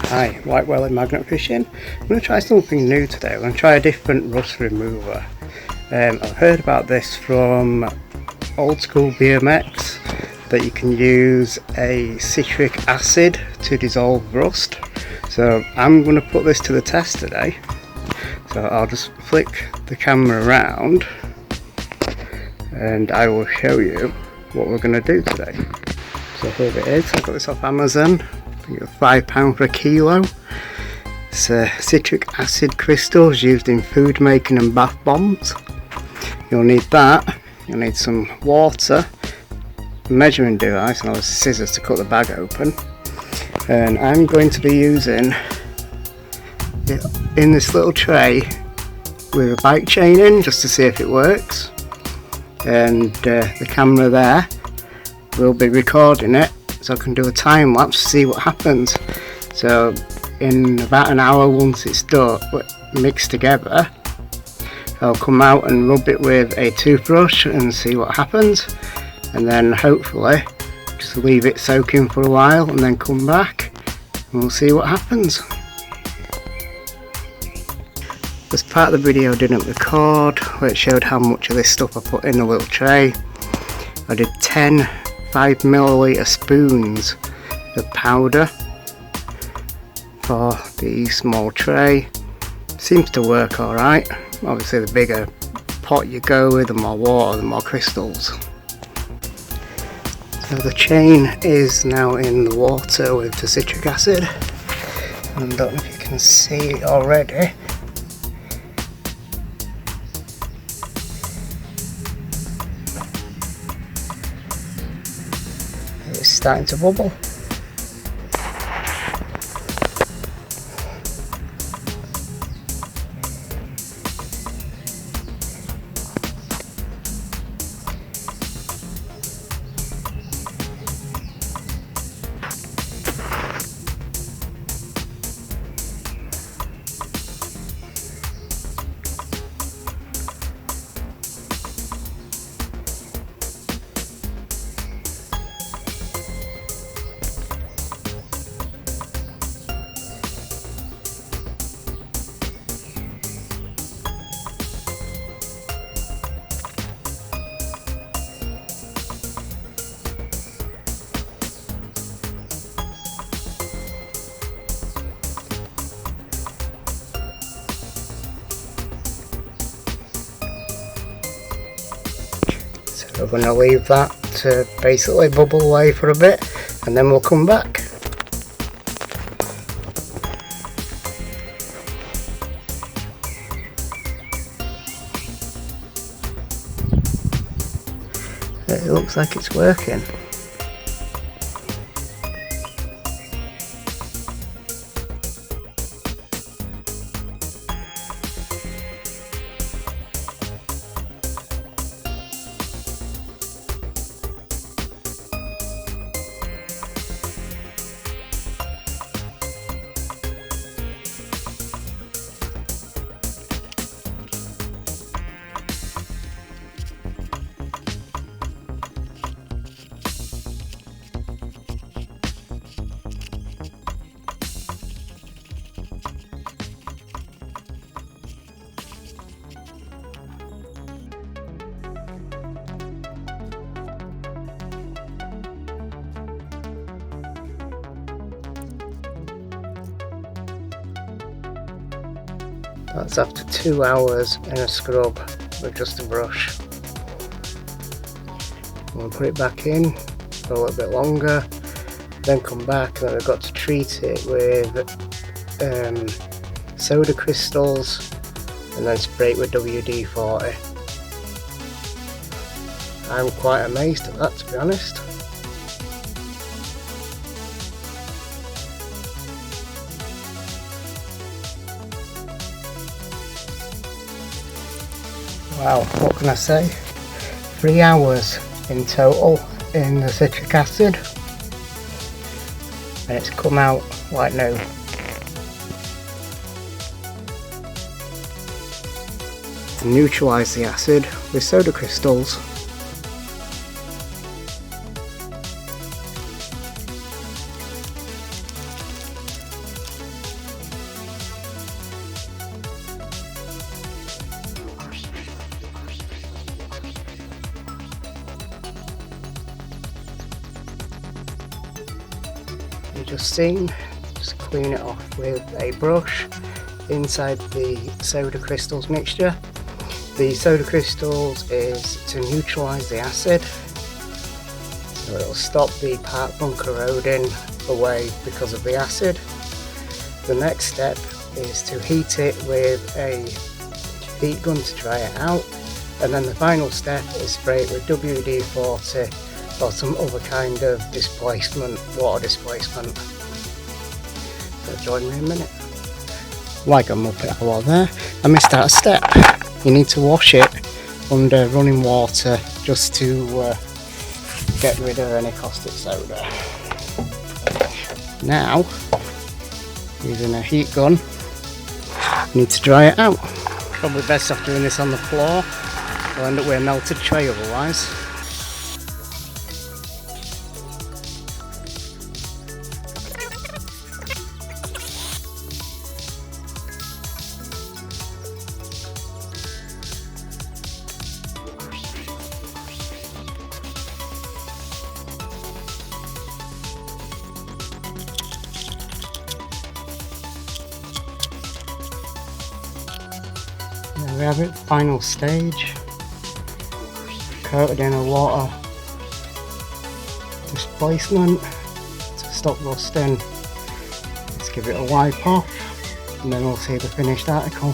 Hi, Whitewellymagnetfishing. I'm going to try something new today. I'm going to try a different rust remover. I've heard about this from old school BMX, that you can use a citric acid to dissolve rust. So I'm going to put this to the test today. So I'll just flick the camera around and I will show you what we're going to do today. So here it is. I got this off Amazon. I think it's £5 for a kilo. It's citric acid crystals used in food making and bath bombs. You'll need that. You'll need some water, a measuring device, and obviously scissors to cut the bag open. And I'm going to be using it in this little tray with a bike chain in, just to see if it works. And the camera there will be recording it, so I can do a time lapse to see what happens. So in about an hour, once it's done, mixed together, I'll come out and rub it with a toothbrush and see what happens, and then hopefully just leave it soaking for a while and then come back and we'll see what happens. This part of the video didn't record, where it showed how much of this stuff I put in the little tray. I did 10 5ml spoons of powder for the small tray. Seems to work alright. Obviously the bigger pot you go with, the more water, the more crystals. So the chain is now in the water with the citric acid. I don't know if you can see it already. It's starting to bubble. So we're going to leave that to basically bubble away for a bit, and then we'll come back. It looks like it's working. That's after 2 hours in a scrub with just a brush. We'll put it back in for a little bit longer, then come back, and then we've got to treat it with soda crystals and then spray it with WD-40. I'm quite amazed at that, to be honest. Wow, what can I say? 3 hours in total in the citric acid, and it's come out like new. To neutralize the acid with soda crystals. you just seen. Just clean it off with a brush inside the soda crystals mixture. The soda crystals is to neutralize the acid, so it'll stop the part from corroding away because of the acid. The next step is to heat it with a heat gun to dry it out, and then the final step is spray it with WD-40 or some other kind of displacement, water displacement. So join me in a minute. Like a muppet owl there, I missed out a step. You need to wash it under running water just to get rid of any caustic soda. Now, using a heat gun, you need to dry it out. Probably best off doing this on the floor. We'll end up with a melted tray otherwise. There we have it, final stage, coated in a water displacement to stop rusting. Let's give it a wipe off and then we'll see the finished article.